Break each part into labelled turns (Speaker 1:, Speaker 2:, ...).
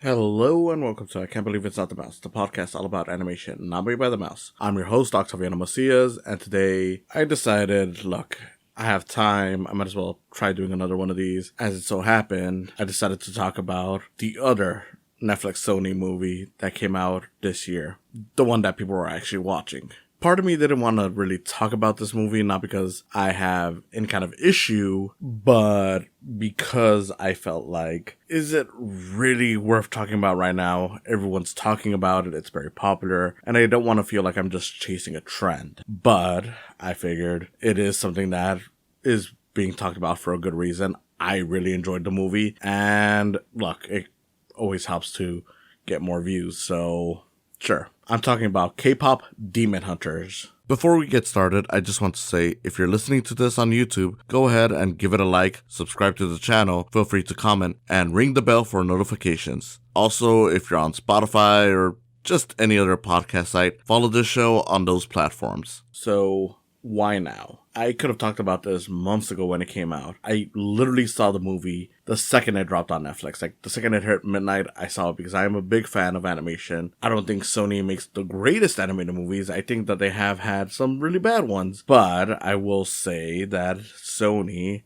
Speaker 1: Hello and welcome to I Can't Believe It's Not the Mouse, the podcast all about animation, not made by the mouse. I'm your host, Octaviano, and today I decided, look, I have time, I might as well try doing another one of these. As it so happened, I decided to talk about the other Netflix Sony movie that came out this year, the one that people were actually watching. Part of me didn't want to really talk about this movie, not because I have any kind of issue, but because I felt like, is it really worth talking about right now? Everyone's talking about it, it's very popular, and I don't want to feel like I'm just chasing a trend. But I figured it is something that is being talked about for a good reason. I really enjoyed the movie, and look, it always helps to get more views, so sure. I'm talking about K-pop Demon Hunters. Before we get started, I just want to say, if you're listening to this on YouTube, go ahead and give it a like, subscribe to the channel, feel free to comment, and ring the bell for notifications. Also, if you're on Spotify or just any other podcast site, follow this show on those platforms. So, why now? I could have talked about this months ago when it came out. I literally saw the movie the second it dropped on Netflix. Like, the second it hit midnight, I saw it because I am a big fan of animation. I don't think Sony makes the greatest animated movies. I think that they have had some really bad ones. But I will say that Sony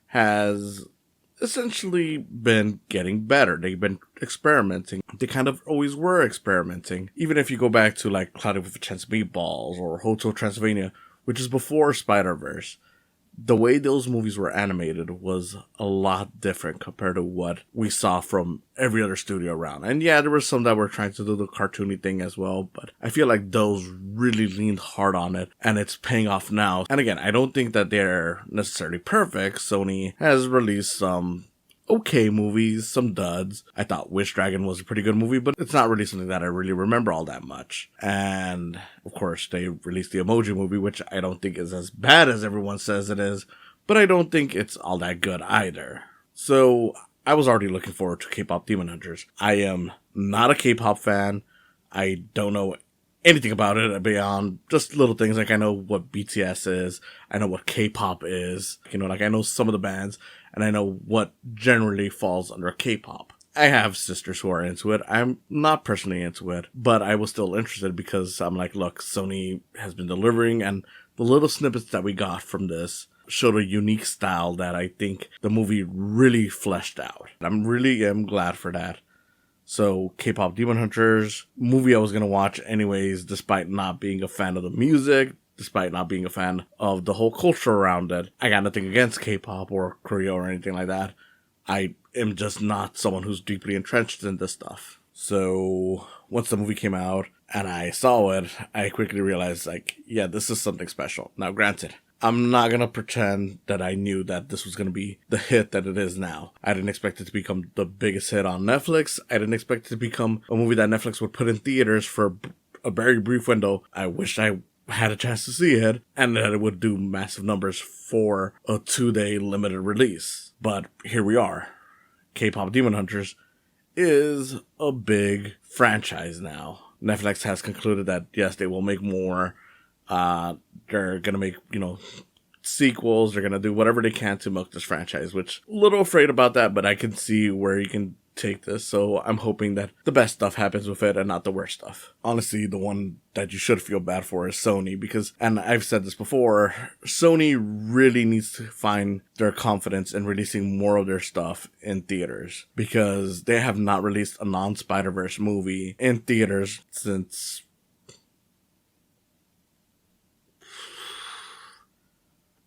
Speaker 1: has essentially been getting better. They've been experimenting. They kind of always were experimenting. Even if you go back to like Cloudy with a Chance of Meatballs or Hotel Transylvania, which is before Spider-Verse, the way those movies were animated was a lot different compared to what we saw from every other studio around. And yeah, there were some that were trying to do the cartoony thing as well, but I feel like those really leaned hard on it, and it's paying off now. And again, I don't think that they're necessarily perfect. Sony has released some okay movies, some duds. I thought Wish Dragon was a pretty good movie, but it's not really something that I really remember all that much. And of course, they released the Emoji Movie, which I don't think is as bad as everyone says it is, but I don't think it's all that good either. So I was already looking forward to K-pop Demon Hunters. I am not a K-pop fan. I don't know anything about it beyond just little things. Like, I know what BTS is, I know what K-pop is, like I know some of the bands, and I know what generally falls under K-pop. I have sisters who are into it. I'm not personally into it, but I was still interested because I'm like, look, Sony has been delivering, and the little snippets that we got from this showed a unique style that I think the movie really fleshed out. I'm really glad for that. So, K-pop Demon Hunters, movie I was going to watch anyways, despite not being a fan of the music, despite not being a fan of the whole culture around it. I got nothing against K-pop or Korea or anything like that. I am just not someone who's deeply entrenched in this stuff. So, once the movie came out and I saw it, I quickly realized, like, yeah, this is something special. Now, granted, I'm not going to pretend that I knew that this was going to be the hit that it is now. I didn't expect it to become the biggest hit on Netflix. I didn't expect it to become a movie that Netflix would put in theaters for a very brief window. I wish I had a chance to see it, and that it would do massive numbers for a 2-day limited release. But here we are. K-pop Demon Hunters is a big franchise now. Netflix has concluded that, yes, they will make more. They're gonna make, sequels. They're gonna do whatever they can to milk this franchise, which a little afraid about that, but I can see where you can take this. So I'm hoping that the best stuff happens with it and not the worst stuff. Honestly, the one that you should feel bad for is Sony, because, and I've said this before, Sony really needs to find their confidence in releasing more of their stuff in theaters, because they have not released a non-Spider-Verse movie in theaters since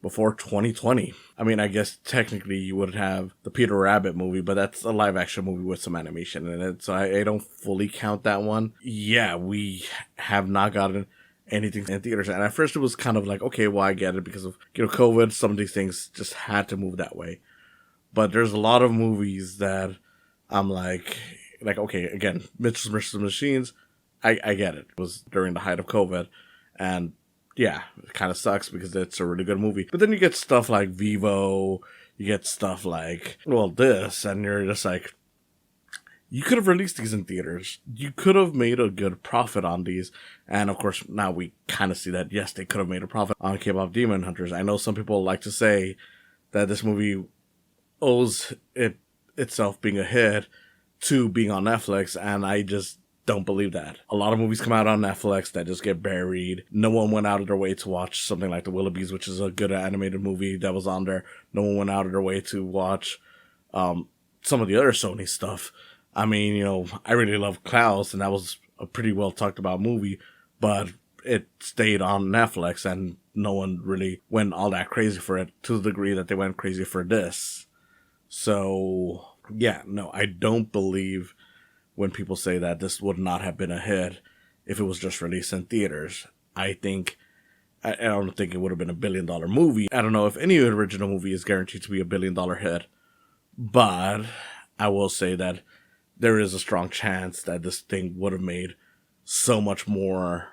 Speaker 1: before 2020. I mean, I guess technically you would have the Peter Rabbit movie, but that's a live action movie with some animation in it, so I don't fully count that one. Yeah, we have not gotten anything in theaters, and at first it was kind of like, okay, well, I get it because of, COVID, some of these things just had to move that way. But there's a lot of movies that I'm like, okay, again, Mitchell's vs. Machines, I get it. It was during the height of COVID, and yeah, it kind of sucks because it's a really good movie. But then you get stuff like Vivo, you get stuff like, this, and you're just like, you could have released these in theaters. You could have made a good profit on these. And of course, now we kind of see that, yes, they could have made a profit on K-pop Demon Hunters. I know some people like to say that this movie owes itself being a hit to being on Netflix, and I just don't believe that. A lot of movies come out on Netflix that just get buried. No one went out of their way to watch something like The Willoughbys, which is a good animated movie that was on there. No one went out of their way to watch some of the other Sony stuff. I mean, I really love Klaus, and that was a pretty well talked about movie, but it stayed on Netflix, and no one really went all that crazy for it to the degree that they went crazy for this. So, yeah, no, I don't believe when people say that this would not have been a hit if it was just released in theaters. I don't think it would have been $1 billion movie. I don't know if any original movie is guaranteed to be $1 billion hit, but I will say that there is a strong chance that this thing would have made so much more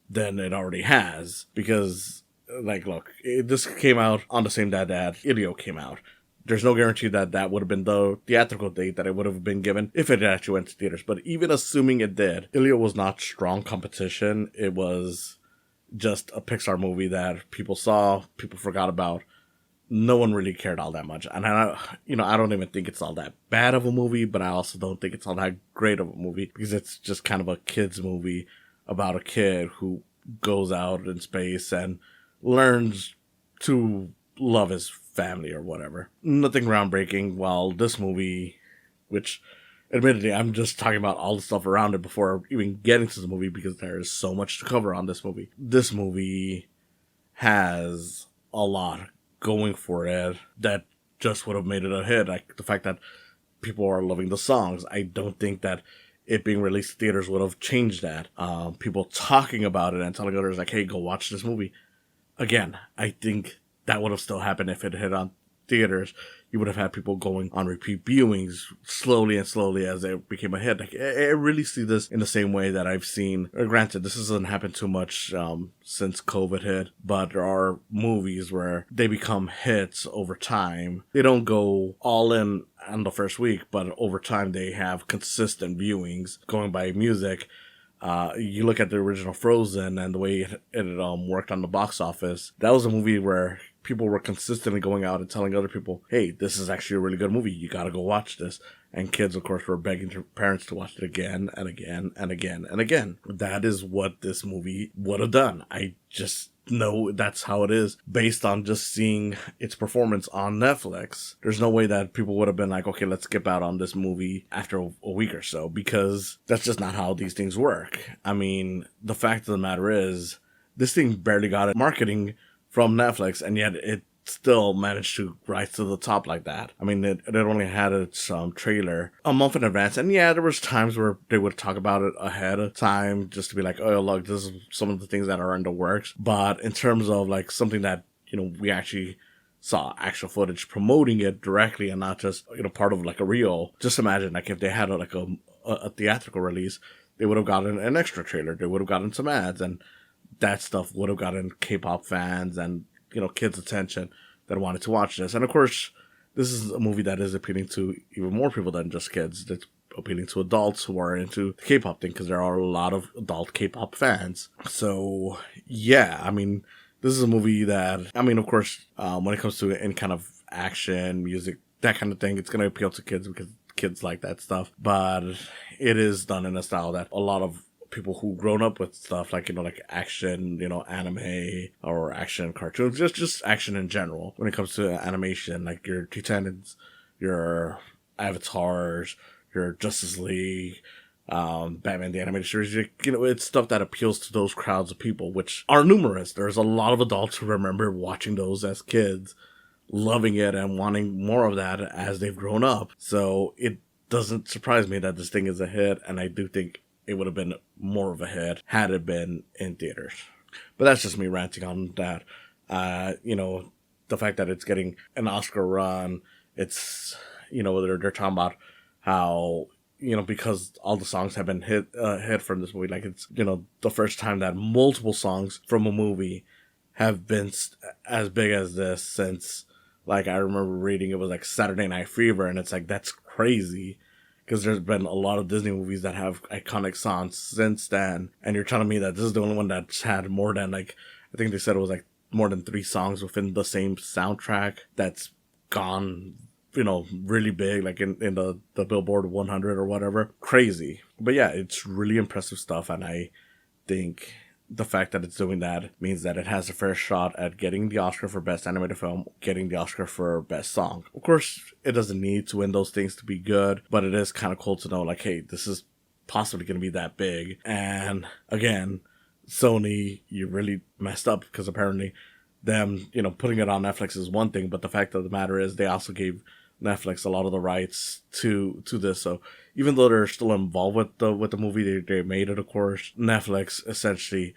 Speaker 1: than it already has. Because, look, this came out on the same day that Ilio came out. There's no guarantee that that would have been the theatrical date that it would have been given if it actually went to theaters. But even assuming it did, Ilio was not strong competition. It was just a Pixar movie that people saw, people forgot about. No one really cared all that much. And I don't even think it's all that bad of a movie, but I also don't think it's all that great of a movie, because it's just kind of a kid's movie about a kid who goes out in space and learns to love his family or whatever. Nothing groundbreaking, while this movie, which admittedly I'm just talking about all the stuff around it before even getting to the movie, because there is so much to cover on this movie. This movie has a lot going for it that just would have made it a hit. Like the fact that people are loving the songs. I don't think that it being released in theaters would have changed that. People talking about it and telling others like, hey, go watch this movie. Again, I think that would have still happened if it hit on theaters. You would have had people going on repeat viewings slowly and slowly as it became a hit. Like, I really see this in the same way that I've seen, granted, this hasn't happened too much since COVID hit, but there are movies where they become hits over time. They don't go all in on the first week, but over time they have consistent viewings going by music. You look at the original Frozen and the way it worked on the box office. That was a movie where people were consistently going out and telling other people, hey, this is actually a really good movie. You gotta go watch this. And kids, of course, were begging their parents to watch it again and again and again and again. That is what this movie would have done. I just know that's how it is based on just seeing its performance on Netflix. There's no way that people would have been like, okay, let's skip out on this movie after a week or so, because that's just not how these things work. I mean, the fact of the matter is, this thing barely got marketing from Netflix, and yet it still managed to rise to the top like that. I mean, it only had its trailer a month in advance, and yeah, there was times where they would talk about it ahead of time just to be like, oh, look, this is some of the things that are in the works. But in terms of like something that, we actually saw actual footage promoting it directly and not just, part of like a reel. Just imagine like if they had a theatrical release, they would have gotten an extra trailer. They would have gotten some ads, and that stuff would have gotten K-pop fans and, kids' attention that wanted to watch this. And of course, this is a movie that is appealing to even more people than just kids. It's appealing to adults who are into the K-pop thing, because there are a lot of adult K-pop fans. So, yeah, I mean, this is a movie that, of course, when it comes to any kind of action, music, that kind of thing, it's going to appeal to kids because kids like that stuff. But it is done in a style that a lot of people who grown up with stuff like, like action, anime or action cartoons, just action in general. When it comes to animation, like your Titans, your Avatars, your Justice League, Batman the Animated Series, it's stuff that appeals to those crowds of people, which are numerous. There's a lot of adults who remember watching those as kids, loving it and wanting more of that as they've grown up. So it doesn't surprise me that this thing is a hit, and I do think it would have been more of a hit had it been in theaters. But that's just me ranting on that. The fact that it's getting an Oscar run, it's, they're talking about how, because all the songs have been hit from this movie, like it's, the first time that multiple songs from a movie have been as big as this since, like, I remember reading it was like Saturday Night Fever, and it's like, that's crazy. Because there's been a lot of Disney movies that have iconic songs since then. And you're telling me that this is the only one that's had more than, like, I think they said it was like more than 3 songs within the same soundtrack that's gone really big, like in the Billboard 100 or whatever. Crazy. But yeah, it's really impressive stuff, and I think the fact that it's doing that means that it has a fair shot at getting the Oscar for Best Animated Film, getting the Oscar for Best Song. Of course, it doesn't need to win those things to be good, but it is kind of cool to know, like, hey, this is possibly going to be that big. And again, Sony, you really messed up, because apparently them, putting it on Netflix is one thing, but the fact of the matter is they also gave Netflix a lot of the rights to this. So even though they're still involved with the movie, they made it, of course. Netflix essentially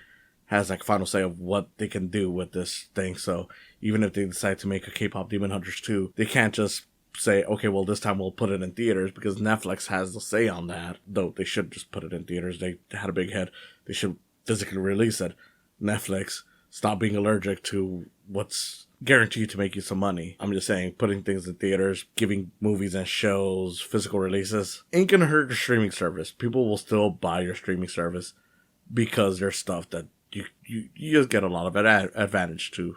Speaker 1: has like final say of what they can do with this thing. So even if they decide to make a K-pop Demon Hunters 2, they can't just say, okay, well, this time we'll put it in theaters, because Netflix has the say on that. Though they should just put it in theaters. They had a big head. They should physically release it. Netflix, stop being allergic to what's guaranteed to make you some money. I'm just saying, putting things in theaters, giving movies and shows physical releases ain't gonna hurt your streaming service. People will still buy your streaming service because there's stuff that you just get a lot of advantage to.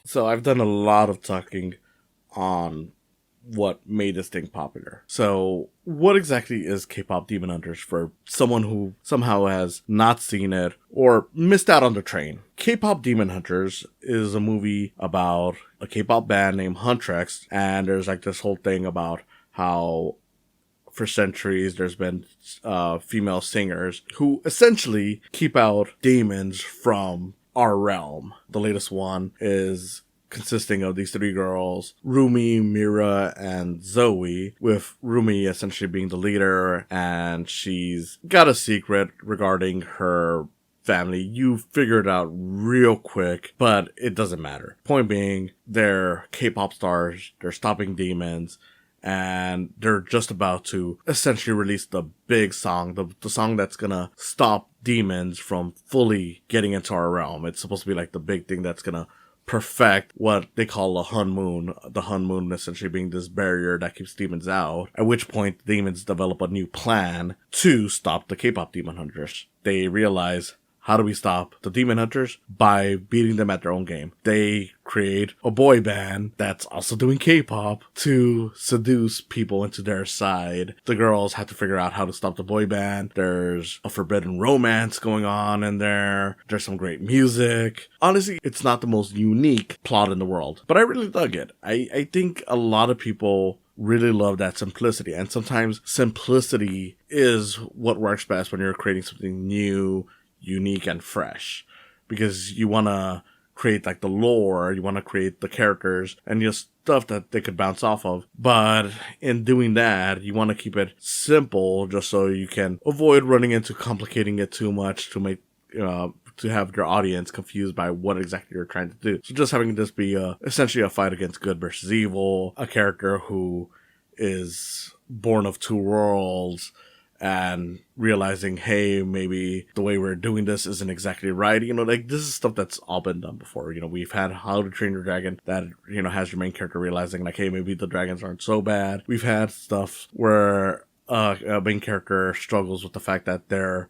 Speaker 1: So I've done a lot of talking on what made this thing popular. So what exactly is K-pop Demon Hunters for someone who somehow has not seen it or missed out on the train? K-pop Demon Hunters is a movie about a K-pop band named Huntress, and there's like this whole thing about how for centuries there's been female singers who essentially keep out demons from our realm. The latest one is consisting of these three girls, Rumi, Mira, and Zoe, with Rumi essentially being the leader, and she's got a secret regarding her family. You figure it out real quick, but it doesn't matter. Point being, they're K-pop stars, they're stopping demons, and they're just about to essentially release the big song, the song that's gonna stop demons from fully getting into our realm. It's supposed to be like the big thing that's gonna perfect what they call a Hun Moon. The Hun Moon essentially being this barrier that keeps demons out, at which point the demons develop a new plan to stop the K-pop Demon Hunters. They realize, how do we stop the Demon Hunters? By beating them at their own game. They create a boy band that's also doing K-pop to seduce people into their side. The girls have to figure out how to stop the boy band. There's a forbidden romance going on in there. There's some great music. Honestly, it's not the most unique plot in the world, but I really dug it. I think a lot of people really love that simplicity, and sometimes simplicity is what works best when you're creating something new, unique, and fresh, because you want to create like the lore, you want to create the characters and just stuff that they could bounce off of. But in doing that, you want to keep it simple, just so you can avoid running into complicating it too much to make to have your audience confused by what exactly you're trying to do. So just having this be essentially a fight against good versus evil, a character who is born of two worlds, and realizing, hey, maybe the way we're doing this isn't exactly right. Like, this is stuff that's all been done before. We've had How to Train Your Dragon that, has your main character realizing, like, hey, maybe the dragons aren't so bad. We've had stuff where a main character struggles with the fact that they're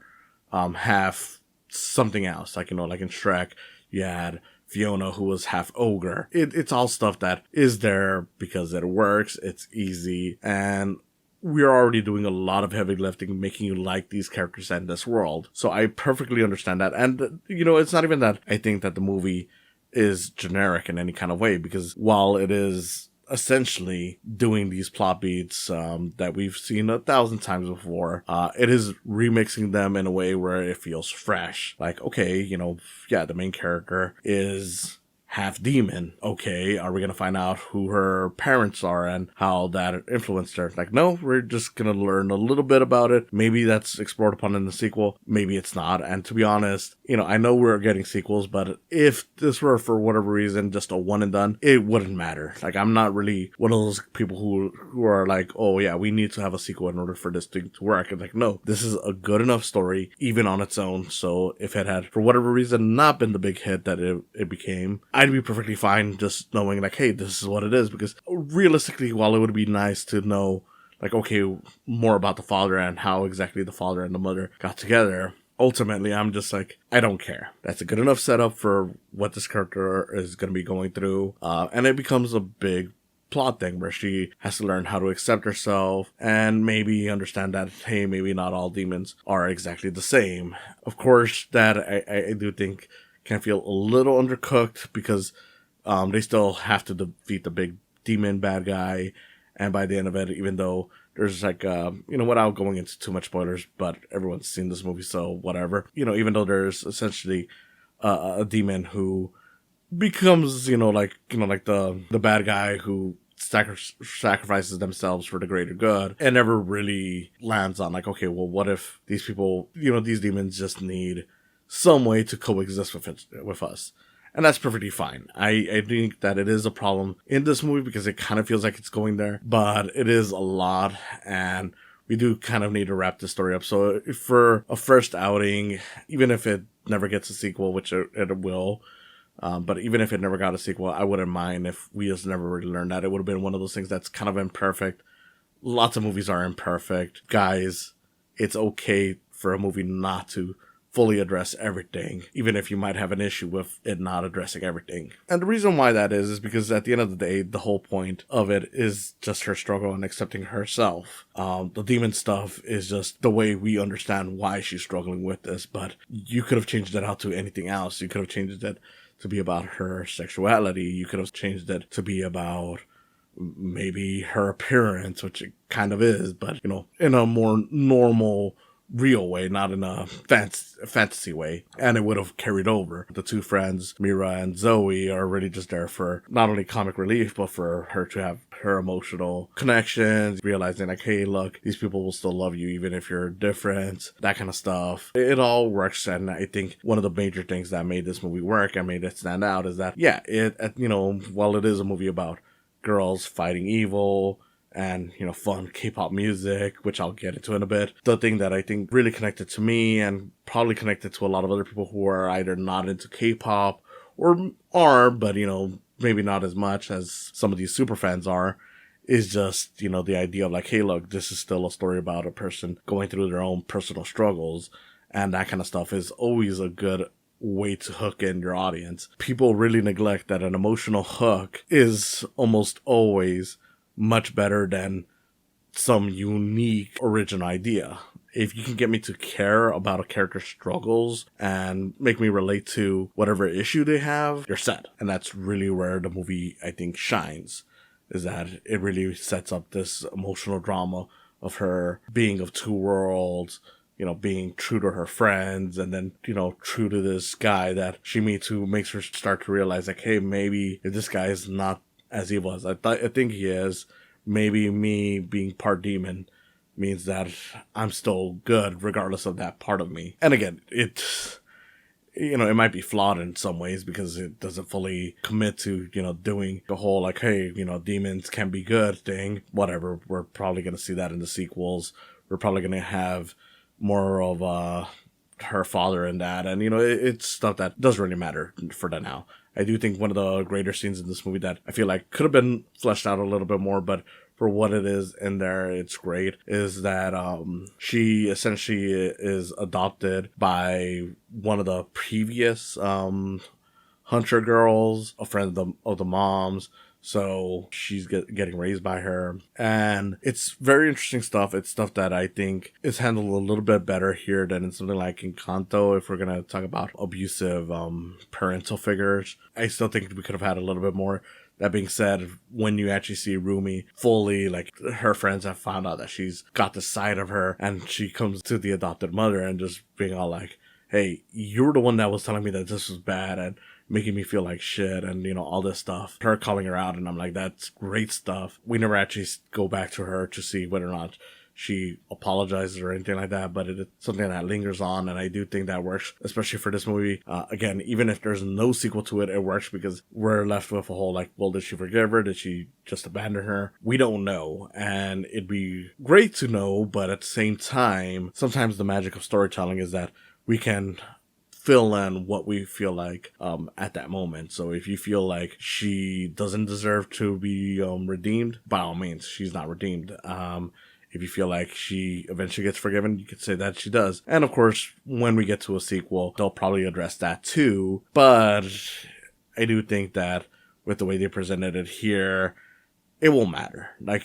Speaker 1: half something else. Like, like in Shrek, you had Fiona, who was half ogre. It's all stuff that is there because it works, it's easy, and we're already doing a lot of heavy lifting, making you like these characters and this world. So I perfectly understand that. And, it's not even that I think that the movie is generic in any kind of way, because while it is essentially doing these plot beats that we've seen 1,000 times before, it is remixing them in a way where it feels fresh. Like, okay, the main character is half demon. Okay, are we gonna find out who her parents are and how that influenced her? Like, no, we're just gonna learn a little bit about it. Maybe that's explored upon in the sequel, maybe it's not. And to be honest, I know we're getting sequels, but if this were for whatever reason just a one and done, it wouldn't matter. Like, I'm not really one of those people who are like, oh yeah, we need to have a sequel in order for this thing to work. It's like, no, this is a good enough story even on its own. So if it had for whatever reason not been the big hit that it became, I'd be perfectly fine just knowing like, hey, this is what it is. Because realistically, while it would be nice to know like, okay, more about the father and how exactly the father and the mother got together, ultimately, I'm just like, I don't care. That's a good enough setup for what this character is going to be going through. And it becomes a big plot thing where she has to learn how to accept herself and maybe understand that, hey, maybe not all demons are exactly the same. Of course, that I do think can feel a little undercooked because they still have to defeat the big demon bad guy. And by the end of it, even though there's like, without going into too much spoilers, but everyone's seen this movie, so whatever. Even though there's essentially a demon who becomes, like the bad guy who sacrifices themselves for the greater good and never really lands on like, okay, well, what if these people, these demons just need some way to coexist with us. And that's perfectly fine. I think that it is a problem in this movie because it kind of feels like it's going there, but it is a lot, and we do kind of need to wrap this story up. So for a first outing, even if it never gets a sequel, which it will, but even if it never got a sequel, I wouldn't mind if we just never really learned that. It would have been one of those things that's kind of imperfect. Lots of movies are imperfect. Guys, it's okay for a movie not to fully address everything, even if you might have an issue with it not addressing everything. And the reason why that is because at the end of the day, the whole point of it is just her struggle and accepting herself. The demon stuff is just the way we understand why she's struggling with this, but you could have changed it out to anything else. You could have changed it to be about her sexuality. You could have changed it to be about maybe her appearance, which it kind of is, but, in a more normal, real way, not in a fantasy way, and it would have carried over. The two friends, Mira and Zoe, are really just there for not only comic relief, but for her to have her emotional connections, realizing like, hey, look, these people will still love you even if you're different, that kind of stuff. It all works, and I think one of the major things that made this movie work and made it stand out is that, while it is a movie about girls fighting evil, and, fun K-pop music, which I'll get into in a bit. The thing that I think really connected to me and probably connected to a lot of other people who are either not into K-pop or are, but, maybe not as much as some of these super fans are, is just, the idea of like, hey, look, this is still a story about a person going through their own personal struggles. And that kind of stuff is always a good way to hook in your audience. People really neglect that an emotional hook is almost always much better than some unique original idea. If you can get me to care about a character's struggles and make me relate to whatever issue they have, you're set. And that's really where the movie, I think, shines, is that it really sets up this emotional drama of her being of two worlds, being true to her friends, and then, true to this guy that she meets who makes her start to realize like, hey, maybe if this guy is not as evil as I think he is, maybe me being part demon means that I'm still good regardless of that part of me. And again, it might be flawed in some ways because it doesn't fully commit to, doing the whole like, hey, demons can be good thing. Whatever. We're probably going to see that in the sequels. We're probably going to have more of her father in that. And, it's stuff that doesn't really matter for the now. I do think one of the greater scenes in this movie that I feel like could have been fleshed out a little bit more, but for what it is in there, it's great, is that she essentially is adopted by one of the previous Hunter girls, a friend of the mom's. So she's getting raised by her. And it's very interesting stuff. It's stuff that I think is handled a little bit better here than in something like Encanto, if we're going to talk about abusive parental figures. I still think we could have had a little bit more. That being said, when you actually see Rumi fully, like, her friends have found out that she's got the side of her, and she comes to the adopted mother and just being all like, hey, you're the one that was telling me that this was bad, and making me feel like shit, and, all this stuff. Her calling her out, and I'm like, that's great stuff. We never actually go back to her to see whether or not she apologizes or anything like that, but it's something that lingers on, and I do think that works, especially for this movie. Again, even if there's no sequel to it, it works because we're left with a whole, like, well, did she forgive her? Did she just abandon her? We don't know, and it'd be great to know, but at the same time, sometimes the magic of storytelling is that we can fill in what we feel like at that moment. So if you feel like she doesn't deserve to be redeemed, by all means, she's not redeemed. If you feel like she eventually gets forgiven, you could say that she does. And of course, when we get to a sequel, they'll probably address that too. But I do think that with the way they presented it here, it won't matter. Like,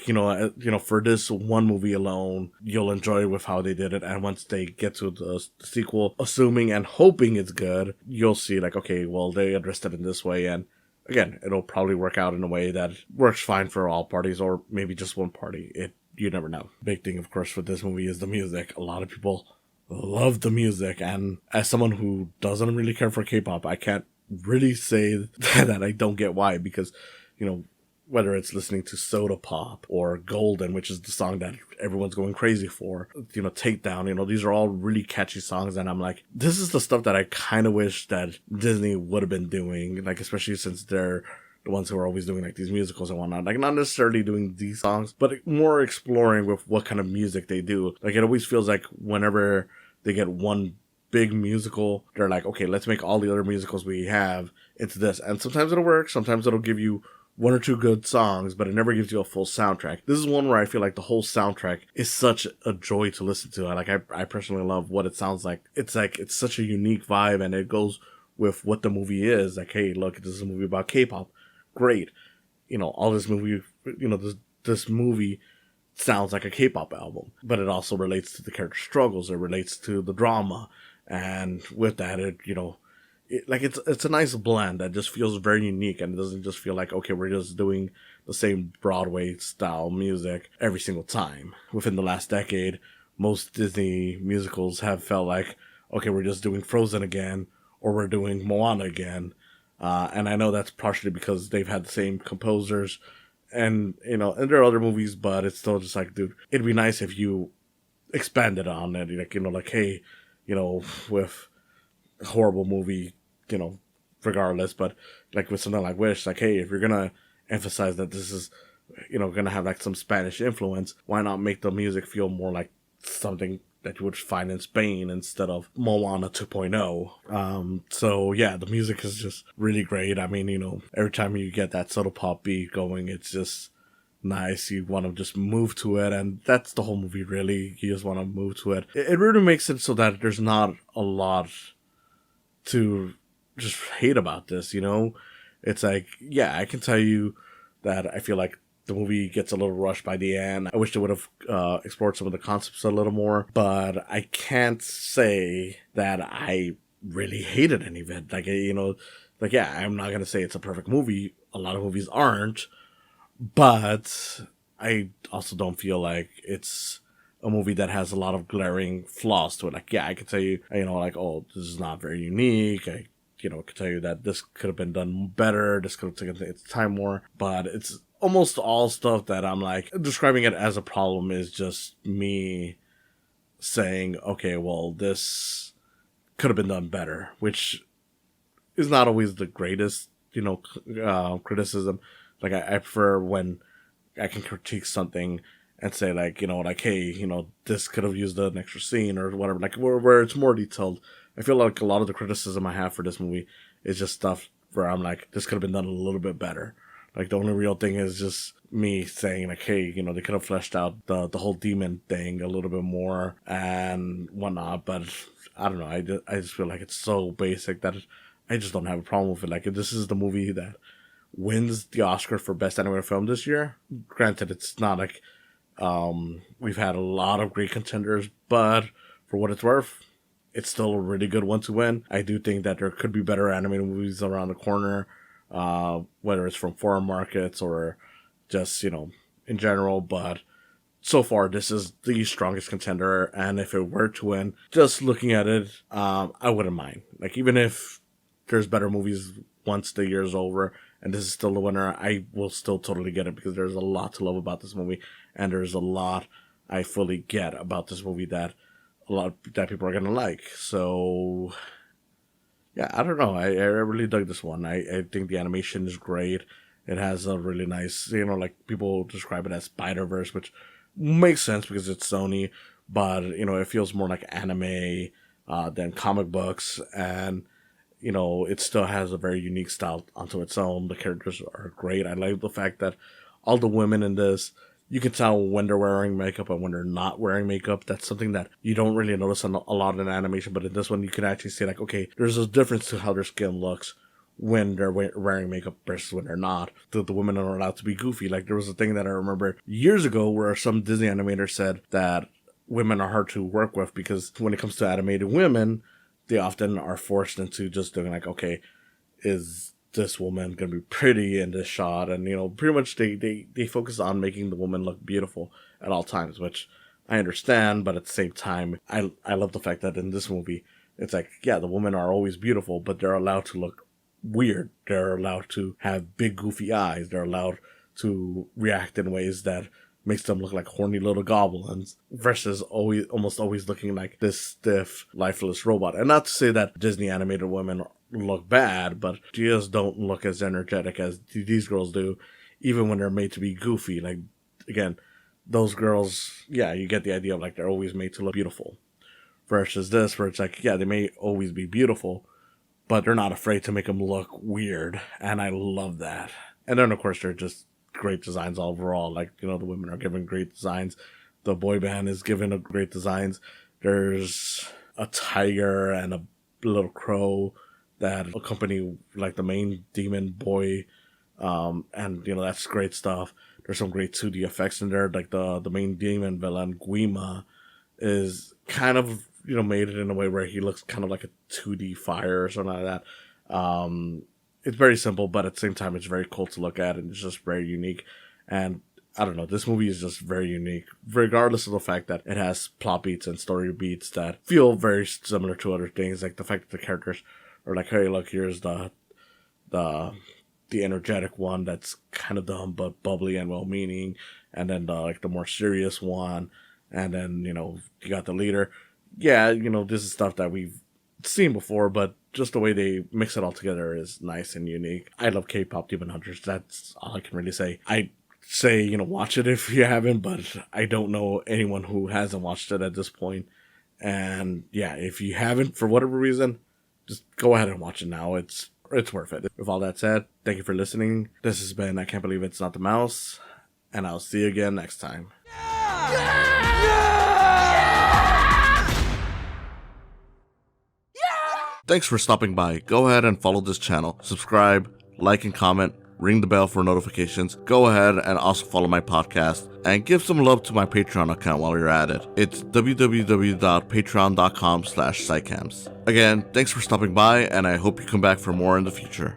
Speaker 1: for this one movie alone, you'll enjoy with how they did it. And once they get to the sequel, assuming and hoping it's good, you'll see like, okay, well, they addressed it in this way. And again, it'll probably work out in a way that works fine for all parties, or maybe just one party. You never know. Big thing, of course, with this movie is the music. A lot of people love the music. And as someone who doesn't really care for K-pop, I can't really say that I don't get why. Because, whether it's listening to Soda Pop or Golden, which is the song that everyone's going crazy for, Takedown, these are all really catchy songs. And I'm like, this is the stuff that I kind of wish that Disney would have been doing, like, especially since they're the ones who are always doing like these musicals and whatnot. Like, not necessarily doing these songs, but more exploring with what kind of music they do. Like, it always feels like whenever they get one big musical, they're like, okay, let's make all the other musicals we have into this. And sometimes it'll work, sometimes it'll give you one or two good songs, but it never gives you a full soundtrack. This is one where I feel like the whole soundtrack is such a joy to listen to. I personally love what it sounds like. It's such a unique vibe, and it goes with what the movie is. Like, hey, look, this is a movie about K-pop. Great. All this movie, this movie sounds like a K-pop album, but it also relates to the character struggles. It relates to the drama. And with that, it's a nice blend that just feels very unique, and it doesn't just feel like, okay, we're just doing the same Broadway style music every single time. Within the last decade, most Disney musicals have felt like, okay, we're just doing Frozen again, or we're doing Moana again. And I know that's partially because they've had the same composers and there are other movies, but it's still just like, dude, it'd be nice if you expanded on it. Like, hey, with a horrible movie, regardless, but like with something like Wish, like, hey, if you're gonna emphasize that this is, gonna have like some Spanish influence, why not make the music feel more like something that you would find in Spain instead of Moana 2.0. So yeah, the music is just really great. I mean, every time you get that Soda Pop beat going, it's just nice. You want to just move to it, and that's the whole movie, really. You just want to move to it. It really makes it so that there's not a lot to just hate about this, It's like, yeah, I can tell you that I feel like the movie gets a little rushed by the end. I wish they would have explored some of the concepts a little more, but I can't say that I really hated any of it. Yeah, I'm not going to say it's a perfect movie. A lot of movies aren't, but I also don't feel like it's a movie that has a lot of glaring flaws to it. Like, yeah, I can tell you, oh, this is not very unique. I could tell you that this could have been done better. This could have taken its time more, but it's almost all stuff that I'm like, describing it as a problem is just me saying, okay, well, this could have been done better, which is not always the greatest, criticism. Like, I prefer when I can critique something and say, like, hey, this could have used an extra scene or whatever, like, where it's more detailed. I feel like a lot of the criticism I have for this movie is just stuff where I'm like, this could have been done a little bit better. Like, the only real thing is just me saying, like, hey, they could have fleshed out the whole demon thing a little bit more and whatnot. But I don't know. I just feel like it's so basic that I just don't have a problem with it. Like, if this is the movie that wins the Oscar for Best Animated Film this year, granted, it's not like we've had a lot of great contenders, but for what it's worth, it's still a really good one to win. I do think that there could be better animated movies around the corner, whether it's from foreign markets or just, in general. But so far, this is the strongest contender. And if it were to win, just looking at it, I wouldn't mind. Like, even if there's better movies once the year's over and this is still the winner, I will still totally get it, because there's a lot to love about this movie. And there's a lot I fully get about this movie that people are going to like. So, yeah, I don't know. I really dug this one. I think the animation is great. It has a really nice, like, people describe it as Spider-Verse, which makes sense because it's Sony, but, it feels more like anime than comic books, and it still has a very unique style onto its own. The characters are great. I like the fact that all the women in this, you can tell when they're wearing makeup and when they're not wearing makeup. That's something that you don't really notice a lot in animation, but in this one, you can actually see like, okay, there's a difference to how their skin looks when they're wearing makeup versus when they're not. The women are allowed to be goofy. Like, there was a thing that I remember years ago where some Disney animator said that women are hard to work with because when it comes to animated women, they often are forced into just doing like, okay, is this woman gonna be pretty in this shot? And pretty much they focus on making the woman look beautiful at all times, which I understand, but at the same time, I love the fact that in this movie, it's like, yeah, the women are always beautiful, but they're allowed to look weird. They're allowed to have big goofy eyes. They're allowed to react in ways that makes them look like horny little goblins versus almost always looking like this stiff, lifeless robot. And not to say that Disney animated women look bad, but they just don't look as energetic as these girls do, even when they're made to be goofy. Like, again, those girls, yeah, you get the idea of like they're always made to look beautiful. Versus this, where it's like, yeah, they may always be beautiful, but they're not afraid to make them look weird. And I love that. And then, of course, they're just great designs overall. Like, the women are given great designs. The boy band is given a great designs. There's a tiger and a little crow that accompany like the main demon boy. And that's great stuff. There's some great 2D effects in there. Like the main demon villain, Guima, is kind of, made it in a way where he looks kind of like a 2D fire or something like that. It's very simple, but at the same time, it's very cool to look at, and it's just very unique. And I don't know, this movie is just very unique, regardless of the fact that it has plot beats and story beats that feel very similar to other things. Like the fact that the characters are like, hey, look, here's the energetic one that's kind of dumb but bubbly and well-meaning, and then the more serious one, and then you got the leader. Yeah, this is stuff that we've seen before, but just the way they mix it all together is nice and unique. I love K-pop Demon Hunters. That's all I can really say. I say, watch it if you haven't, but I don't know anyone who hasn't watched it at this point. And yeah, if you haven't, for whatever reason, just go ahead and watch it now. It's worth it. With all that said, thank you for listening. This has been I Can't Believe It's Not the Mouse, and I'll see you again next time. Thanks for stopping by. Go ahead and follow this channel. Subscribe, like and comment, ring the bell for notifications. Go ahead and also follow my podcast and give some love to my Patreon account while you're at it. It's www.patreon.com/saicams. Again, thanks for stopping by, and I hope you come back for more in the future.